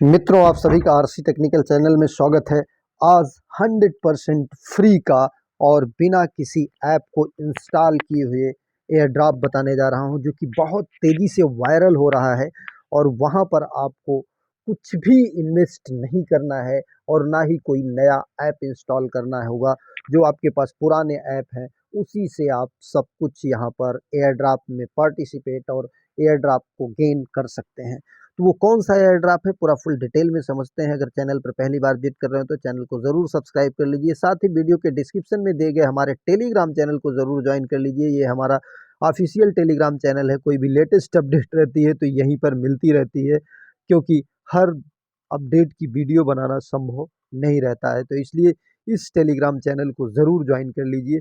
मित्रों, आप सभी का आरसी टेक्निकल चैनल में स्वागत है। आज 100% फ्री का और बिना किसी ऐप को इंस्टॉल किए हुए एयर ड्रॉप बताने जा रहा हूं, जो कि बहुत तेज़ी से वायरल हो रहा है। और वहां पर आपको कुछ भी इन्वेस्ट नहीं करना है और ना ही कोई नया ऐप इंस्टॉल करना होगा। जो आपके पास पुराने ऐप हैं उसी से आप सब कुछ यहां पर एयर ड्रॉप में पार्टिसिपेट और एयर ड्रॉप को गेन कर सकते हैं। तो वो कौन सा एयर ड्रॉप है, पूरा फुल डिटेल में समझते हैं। अगर चैनल पर पहली बार विजिट कर रहे हैं तो चैनल को ज़रूर सब्सक्राइब कर लीजिए। साथ ही वीडियो के डिस्क्रिप्शन में दिए गए हमारे टेलीग्राम चैनल को ज़रूर ज्वाइन कर लीजिए। ये हमारा ऑफिशियल टेलीग्राम चैनल है। कोई भी लेटेस्ट अपडेट रहती है तो यहीं पर मिलती रहती है, क्योंकि हर अपडेट की वीडियो बनाना संभव नहीं रहता है। तो इसलिए इस टेलीग्राम चैनल को ज़रूर ज्वाइन कर लीजिए।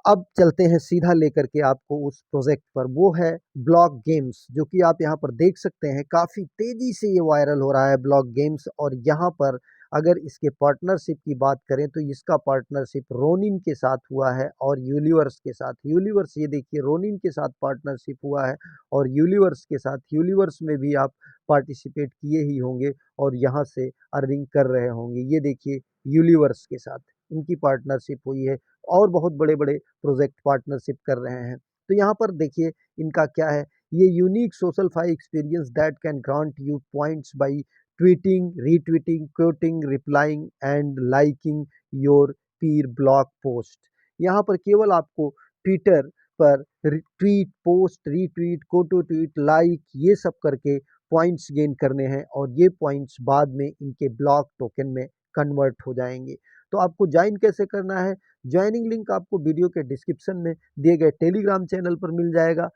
अब चलते हैं सीधा लेकर के आपको उस प्रोजेक्ट पर। वो है ब्लॉक गेम्स, जो कि आप यहाँ पर देख सकते हैं काफ़ी तेज़ी से ये वायरल हो रहा है ब्लॉक गेम्स। और यहाँ पर अगर इसके पार्टनरशिप की बात करें तो इसका पार्टनरशिप रोनिन के साथ हुआ है और यूनिवर्स के साथ। यूनिवर्स, ये देखिए, रोनिन के साथ पार्टनरशिप हुआ है और यूनिवर्स के साथ। यूनिवर्स में भी आप पार्टिसिपेट किए ही होंगे और यहाँ से अर्निंग कर रहे होंगे। ये देखिए, यूनिवर्स के साथ इनकी पार्टनरशिप हुई है और बहुत बड़े-बड़े प्रोजेक्ट पार्टनरशिप कर रहे हैं। तो यहाँ पर देखिए इनका क्या है, ये unique SocialFi experience that can grant you points by tweeting, retweeting, quoting, replying and liking your peer blog post. यहाँ पर केवल आपको ट्विटर पर tweet, post, retweet, quote tweet, like, ये सब करके पॉइंट्स गेन करने हैं और ये पॉइंट्स बाद में इनके ब्लॉक टोकन में कन्वर्ट हो जाएंगे। तो आपको ज्वाइन कैसे करना है? ज्वाइनिंग लिंक आपको वीडियो के डिस्क्रिप्शन में दिए गए टेलीग्राम चैनल पर मिल जाएगा।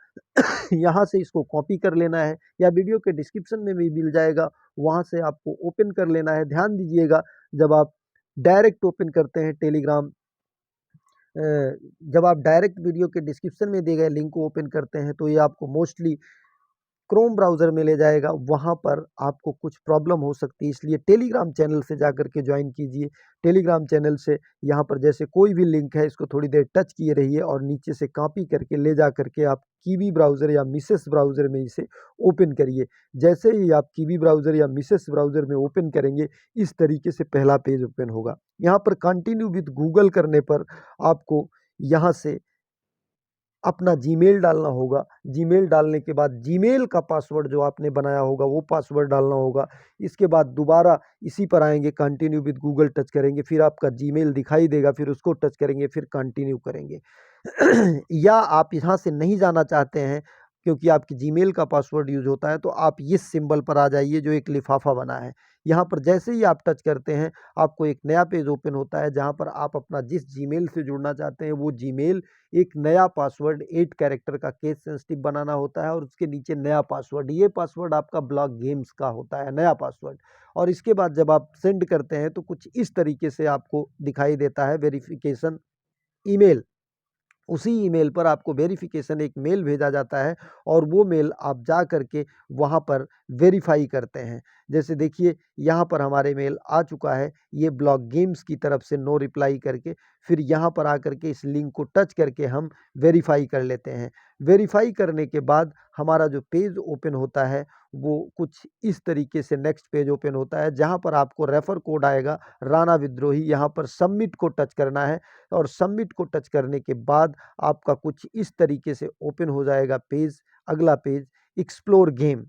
यहाँ से इसको कॉपी कर लेना है या वीडियो के डिस्क्रिप्शन में भी मिल जाएगा, वहाँ से आपको ओपन कर लेना है। ध्यान दीजिएगा, जब आप डायरेक्ट ओपन करते हैं टेलीग्राम, जब आप डायरेक्ट वीडियो के डिस्क्रिप्शन में दिए गए लिंक को ओपन करते हैं तो ये आपको मोस्टली क्रोम ब्राउज़र में ले जाएगा। वहाँ पर आपको कुछ प्रॉब्लम हो सकती है, इसलिए टेलीग्राम चैनल से जाकर के ज्वाइन कीजिए। टेलीग्राम चैनल से यहाँ पर जैसे कोई भी लिंक है, इसको थोड़ी देर टच किए रहिए और नीचे से कॉपी करके ले जा करके आप कीवी ब्राउज़र या मिसेस ब्राउज़र में इसे ओपन करिए। जैसे ही आप कीवी ब्राउज़र या मिसेस ब्राउज़र में ओपन करेंगे, इस तरीके से पहला पेज ओपन होगा। यहाँ पर कंटिन्यू विथ गूगल करने पर आपको यहाँ से अपना जीमेल डालना होगा। जीमेल डालने के बाद जीमेल का पासवर्ड जो आपने बनाया होगा वो पासवर्ड डालना होगा। इसके बाद दोबारा इसी पर आएंगे, कंटिन्यू विद गूगल टच करेंगे, फिर आपका जीमेल दिखाई देगा, फिर उसको टच करेंगे, फिर कंटिन्यू करेंगे। या आप यहाँ से नहीं जाना चाहते हैं क्योंकि आपकी जीमेल का पासवर्ड यूज होता है, तो आप इस सिंबल पर आ जाइए जो एक लिफाफा बना है। यहाँ पर जैसे ही आप टच करते हैं आपको एक नया पेज ओपन होता है, जहाँ पर आप अपना जिस जीमेल से जुड़ना चाहते हैं वो जीमेल, एक नया पासवर्ड 8 कैरेक्टर का केस सेंसिटिव बनाना होता है और उसके नीचे नया पासवर्ड। ये पासवर्ड आपका ब्लॉक गेम्स का होता है, नया पासवर्ड। और इसके बाद जब आप सेंड करते हैं तो कुछ इस तरीके से आपको दिखाई देता है वेरिफिकेशन ईमेल। उसी ईमेल पर आपको वेरिफिकेशन एक मेल भेजा जाता है और वो मेल आप जा करके वहाँ पर वेरीफाई करते हैं। जैसे देखिए यहाँ पर हमारे मेल आ चुका है, ये ब्लॉक गेम्स की तरफ से नो रिप्लाई करके। फिर यहाँ पर आकर के इस लिंक को टच करके हम वेरीफाई कर लेते हैं। वेरीफाई करने के बाद हमारा जो पेज ओपन होता है वो कुछ इस तरीके से नेक्स्ट पेज ओपन होता है, जहाँ पर आपको रेफर कोड आएगा राणा विद्रोही। यहाँ पर सबमिट को टच करना है और सबमिट को टच करने के बाद आपका कुछ इस तरीके से ओपन हो जाएगा पेज। अगला पेज एक्सप्लोर गेम,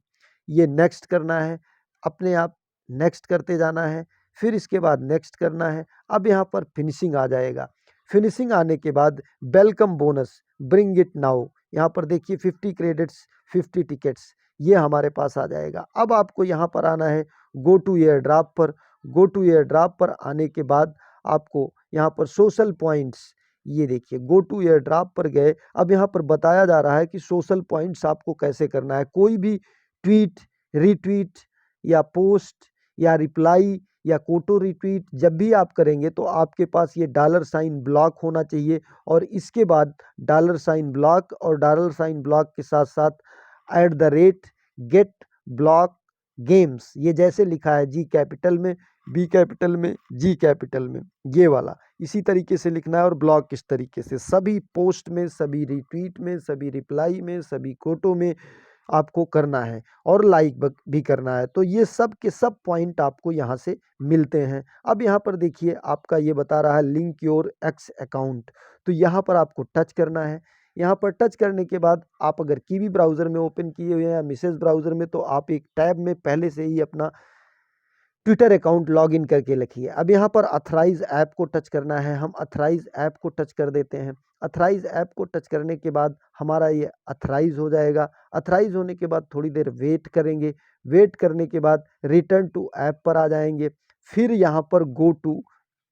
ये नेक्स्ट करना है, अपने आप नेक्स्ट करते जाना है। फिर इसके बाद नेक्स्ट करना है। अब यहाँ पर फिनिशिंग आ जाएगा। फिनिशिंग आने के बाद welcome bonus, bring it now, यहाँ पर देखिए 50 क्रेडिट्स, 50 टिकट्स, ये हमारे पास आ जाएगा। अब आपको यहाँ पर आना है गो टू एयर ड्रॉप पर। गो टू एयर ड्रॉप पर आने के बाद आपको यहाँ पर सोशल पॉइंट्स, ये देखिए गो टू एयर ड्रॉप पर गए। अब यहाँ पर बताया जा रहा है कि सोशल पॉइंट्स आपको कैसे करना है। कोई भी ट्वीट, रीट्वीट या पोस्ट या रिप्लाई या कोटो रिट्वीट जब भी आप करेंगे तो आपके पास ये डॉलर साइन ब्लॉक होना चाहिए और इसके बाद डॉलर साइन ब्लॉक और डॉलर साइन ब्लॉक के साथ साथ @गेट ब्लॉक गेम्स, ये जैसे लिखा है जी कैपिटल में, बी कैपिटल में, जी कैपिटल में, ये वाला इसी तरीके से लिखना है। और ब्लॉक इस तरीके से सभी पोस्ट में, सभी रिट्वीट में, सभी रिप्लाई में, सभी कोटो में, आपको करना है और लाइक भी करना है। तो ये सब के सब पॉइंट आपको यहाँ से मिलते हैं। अब यहाँ पर देखिए आपका ये बता रहा है लिंक योर एक्स अकाउंट, तो यहाँ पर आपको टच करना है। यहाँ पर टच करने के बाद आप अगर कीवी ब्राउज़र में ओपन किए हुए हैं या मिसेज ब्राउज़र में, तो आप एक टैब में पहले से ही अपना ट्विटर अकाउंट लॉगिन करके रखिए। अब यहाँ पर अथराइज ऐप को टच करना है, हम अथराइज ऐप को टच कर देते हैं। अथराइज ऐप को टच करने के बाद हमारा ये अथराइज हो जाएगा। अथराइज होने के बाद थोड़ी देर वेट करेंगे। वेट करने के बाद रिटर्न टू ऐप पर आ जाएंगे, फिर यहाँ पर गो टू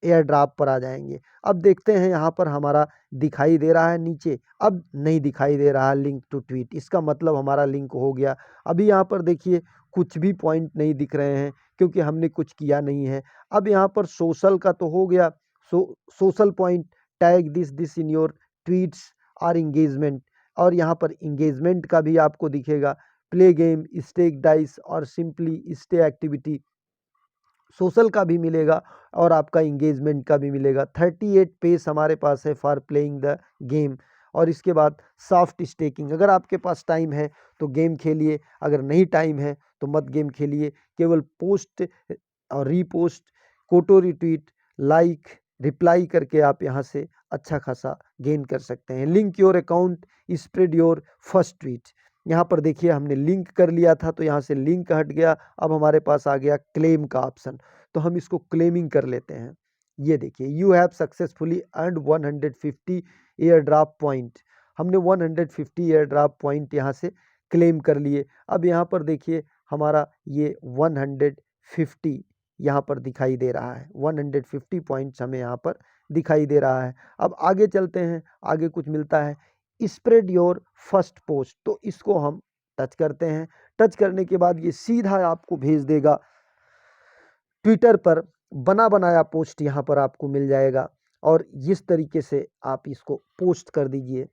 एयर ड्रॉप पर आ जाएंगे। अब देखते हैं यहाँ पर हमारा दिखाई दे रहा है नीचे, अब नहीं दिखाई दे रहा लिंक टू ट्वीट, इसका मतलब हमारा लिंक हो गया। अभी यहाँ पर देखिए कुछ भी पॉइंट नहीं दिख रहे हैं क्योंकि हमने कुछ किया नहीं है। अब यहाँ पर सोशल का तो हो गया, social point tag this in your tweets और इंगेजमेंट, और यहाँ पर इंगेजमेंट का भी आपको दिखेगा, प्ले गेम, स्टेक डाइस और सिंपली स्टे एक्टिविटी। सोशल का भी मिलेगा और आपका इंगेजमेंट का भी मिलेगा। 38 पेस हमारे पास है फॉर प्लेइंग द गेम। और इसके बाद सॉफ्ट स्टेकिंग, अगर आपके पास टाइम है तो गेम खेलिए, अगर नहीं टाइम है तो मत गेम खेलिए। केवल पोस्ट और रीपोस्ट, कोटो रिट्वीट, लाइक, रिप्लाई करके आप यहाँ से अच्छा खासा गेन कर सकते हैं। Link your account, spread your first tweet, यहाँ पर देखिए हमने लिंक कर लिया था तो यहाँ से लिंक हट गया। अब हमारे पास आ गया क्लेम का ऑप्शन, तो हम इसको क्लेमिंग कर लेते हैं। ये देखिए you have successfully earned 150 air drop point, हमने 150 एयर ड्रॉप पॉइंट यहाँ से क्लेम कर लिए। अब यहाँ पर देखिए हमारा ये 150 यहाँ पर दिखाई दे रहा है, 150 पॉइंट्स हमें यहाँ पर दिखाई दे रहा है। अब आगे चलते हैं, आगे कुछ मिलता है स्प्रेड योर फर्स्ट पोस्ट, तो इसको हम टच करते हैं। टच करने के बाद ये सीधा आपको भेज देगा ट्विटर पर, बना बनाया पोस्ट यहाँ पर आपको मिल जाएगा और इस तरीके से आप इसको पोस्ट कर दीजिए।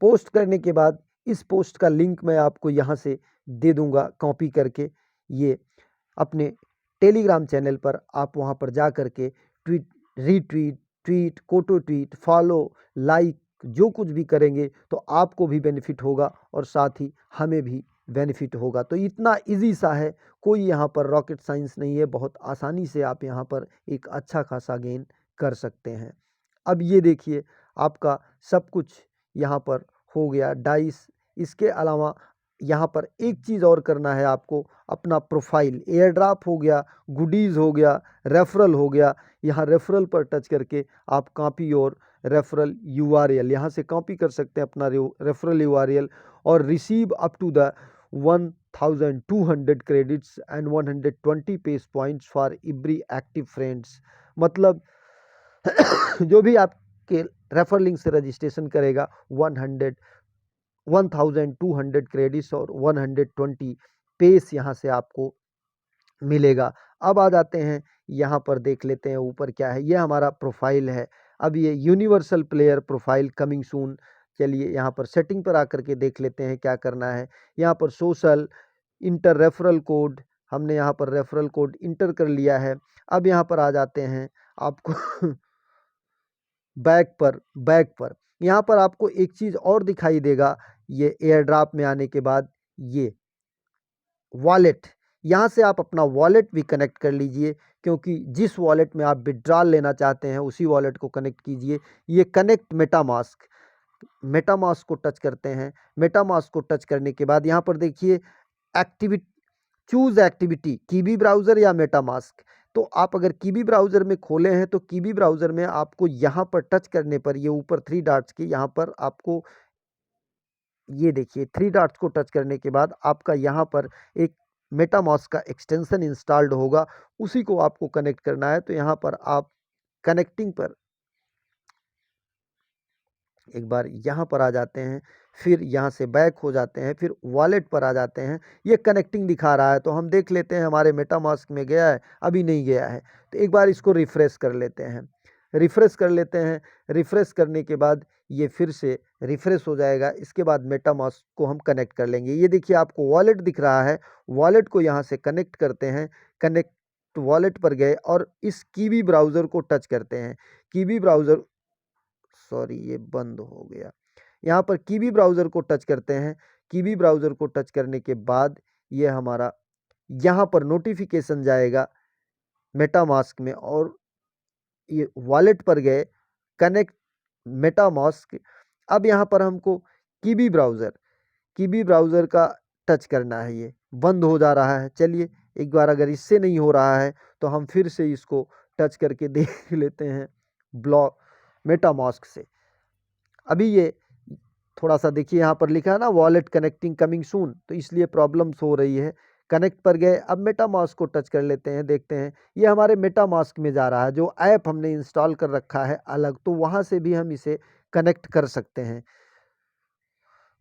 पोस्ट करने के बाद इस पोस्ट का लिंक मैं आपको यहाँ से दे दूंगा कॉपी करके, ये अपने टेलीग्राम चैनल पर आप वहाँ पर जा करके ट्वीट, रीट्वीट, ट्वीट, कोटो ट्वीट, फॉलो, लाइक जो कुछ भी करेंगे तो आपको भी बेनिफिट होगा और साथ ही हमें भी बेनिफिट होगा। तो इतना इजी सा है, कोई यहाँ पर रॉकेट साइंस नहीं है, बहुत आसानी से आप यहाँ पर एक अच्छा खासा गेन कर सकते हैं। अब ये देखिए आपका सब कुछ यहाँ पर हो गया डाइस। इसके अलावा यहाँ पर एक चीज़ और करना है आपको, अपना प्रोफाइल, एयर ड्रॉप हो गया, गुडीज़ हो गया, रेफरल हो गया। यहाँ रेफरल पर टच करके आप कॉपी और रेफरल यूआरएल यहाँ से कॉपी कर सकते हैं अपना रेफरल यूआरएल, और receive up to the 1200 credits and 120 pace points for every active friends. मतलब जो भी आपके रेफर लिंक से रजिस्ट्रेशन करेगा 1200 क्रेडिट्स और 120 पेस यहाँ से आपको मिलेगा। अब आ जाते हैं यहाँ पर, देख लेते हैं ऊपर क्या है। ये हमारा प्रोफाइल है, अब ये universal player profile coming soon. चलिए यहाँ पर सेटिंग पर आकर के देख लेते हैं क्या करना है। यहाँ पर सोशल, इंटर रेफरल कोड, हमने यहाँ पर रेफरल कोड इंटर कर लिया है। अब यहाँ पर आ जाते हैं आपको बैक पर यहाँ पर आपको एक चीज़ और दिखाई देगा, ये एयर ड्रॉप में आने के बाद ये वॉलेट, यहाँ से आप अपना वॉलेट भी कनेक्ट कर लीजिए, क्योंकि जिस वॉलेट में आप विड्रॉल लेना चाहते हैं उसी वॉलेट को कनेक्ट कीजिए। ये कनेक्ट मेटामास्क, मेटामास्क को टच करते हैं। मेटामास्क को टच करने के बाद यहाँ पर देखिए activity, choose activity, kiwi browser या मेटामास्क। तो आप अगर कीवी ब्राउज़र में खोले हैं तो कीवी ब्राउज़र में आपको यहाँ पर टच करने पर, ये ऊपर 3 डॉट्स के यहाँ पर आपको ये देखिए 3 डॉट्स को टच करने के बाद आपका यहाँ पर एक मेटामास्क का एक्सटेंशन इंस्टॉल्ड होगा, उसी को आपको कनेक्ट करना है। तो यहाँ पर आप कनेक्टिंग पर एक बार यहाँ पर आ जाते हैं, फिर यहाँ से बैक हो जाते हैं, फिर वॉलेट पर आ जाते हैं। ये कनेक्टिंग दिखा रहा है तो हम देख लेते हैं हमारे मेटामास्क में गया है, अभी नहीं गया है। तो एक बार इसको रिफ़्रेश कर लेते हैं, रिफ़्रेश कर लेते हैं। रिफ़्रेश करने के बाद ये फिर से रिफ़्रेश हो जाएगा। इसके बाद मेटामास्क को हम कनेक्ट कर लेंगे। ये देखिए आपको वॉलेट दिख रहा है, वॉलेट को यहाँ से कनेक्ट करते हैं। कनेक्ट वॉलेट पर गए और इस कीवी ब्राउज़र को टच करते हैं। कीवी ब्राउज़र, सॉरी ये बंद हो गया, यहाँ पर कीवी ब्राउज़र को टच करते हैं। कीवी ब्राउज़र को टच करने के बाद ये हमारा यहाँ पर नोटिफिकेशन जाएगा मेटामास्क में और ये वॉलेट पर गए कनेक्ट मेटामास्क। अब यहाँ पर हमको कीवी ब्राउज़र का टच करना है। ये बंद हो जा रहा है। चलिए एक बार अगर इससे नहीं हो रहा है तो हम फिर से इसको टच करके देख लेते हैं ब्लॉक मेटामास्क से। अभी ये थोड़ा सा देखिए यहाँ पर लिखा है ना वॉलेट कनेक्टिंग कमिंग सून, तो इसलिए प्रॉब्लम्स हो रही है। कनेक्ट पर गए, अब मेटामास्क को टच कर लेते हैं, देखते हैं ये हमारे मेटामास्क में जा रहा है। जो ऐप हमने इंस्टॉल कर रखा है अलग, तो वहाँ से भी हम इसे कनेक्ट कर सकते हैं।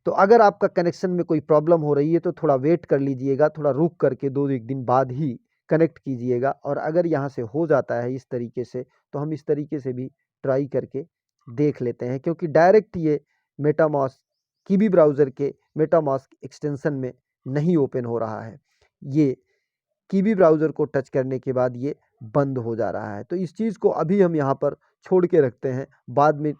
तो अगर आपका कनेक्शन में कोई प्रॉब्लम हो रही है तो थोड़ा वेट कर लीजिएगा, थोड़ा रुक करके 2-1 दिन बाद ही कनेक्ट कीजिएगा। और अगर यहाँ से हो जाता है इस तरीके से, तो हम इस तरीके से भी ट्राई करके देख लेते हैं, क्योंकि डायरेक्ट ये मेटामास्क कीवी ब्राउज़र के मेटामास्क एक्सटेंशन में नहीं ओपन हो रहा है। ये कीवी ब्राउज़र को टच करने के बाद ये बंद हो जा रहा है। तो इस चीज़ को अभी हम यहाँ पर छोड़ के रखते हैं, बाद में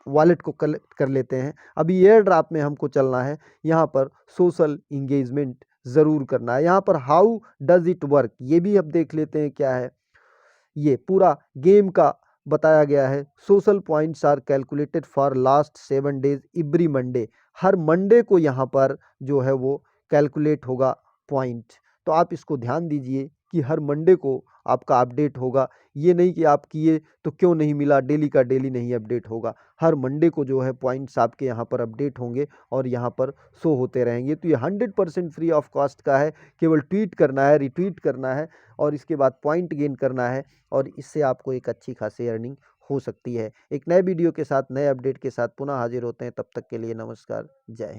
वॉलेट को कलेक्ट कर लेते हैं। अभी एयर ड्रॉप में हमको चलना है, यहाँ पर सोशल इंगेजमेंट ज़रूर करना है। यहाँ पर हाउ डज़ इट वर्क ये भी अब देख लेते हैं क्या है। ये पूरा गेम का बताया गया है। Social points are calculated for last 7 days every Monday. हर मंडे को यहाँ पर जो है वो कैलकुलेट होगा पॉइंट। तो आप इसको ध्यान दीजिए कि हर मंडे को आपका अपडेट होगा। ये नहीं कि आप किए तो क्यों नहीं मिला, डेली का डेली नहीं अपडेट होगा। हर मंडे को जो है पॉइंट्स आपके यहाँ पर अपडेट होंगे और यहाँ पर शो होते रहेंगे। तो ये 100% फ्री ऑफ कॉस्ट का है। केवल ट्वीट करना है, रिट्वीट करना है और इसके बाद पॉइंट गेन करना है और इससे आपको एक अच्छी खासी अर्निंग हो सकती है। एक नए वीडियो के साथ, नए अपडेट के साथ पुनः हाजिर होते हैं। तब तक के लिए नमस्कार, जय हिंद।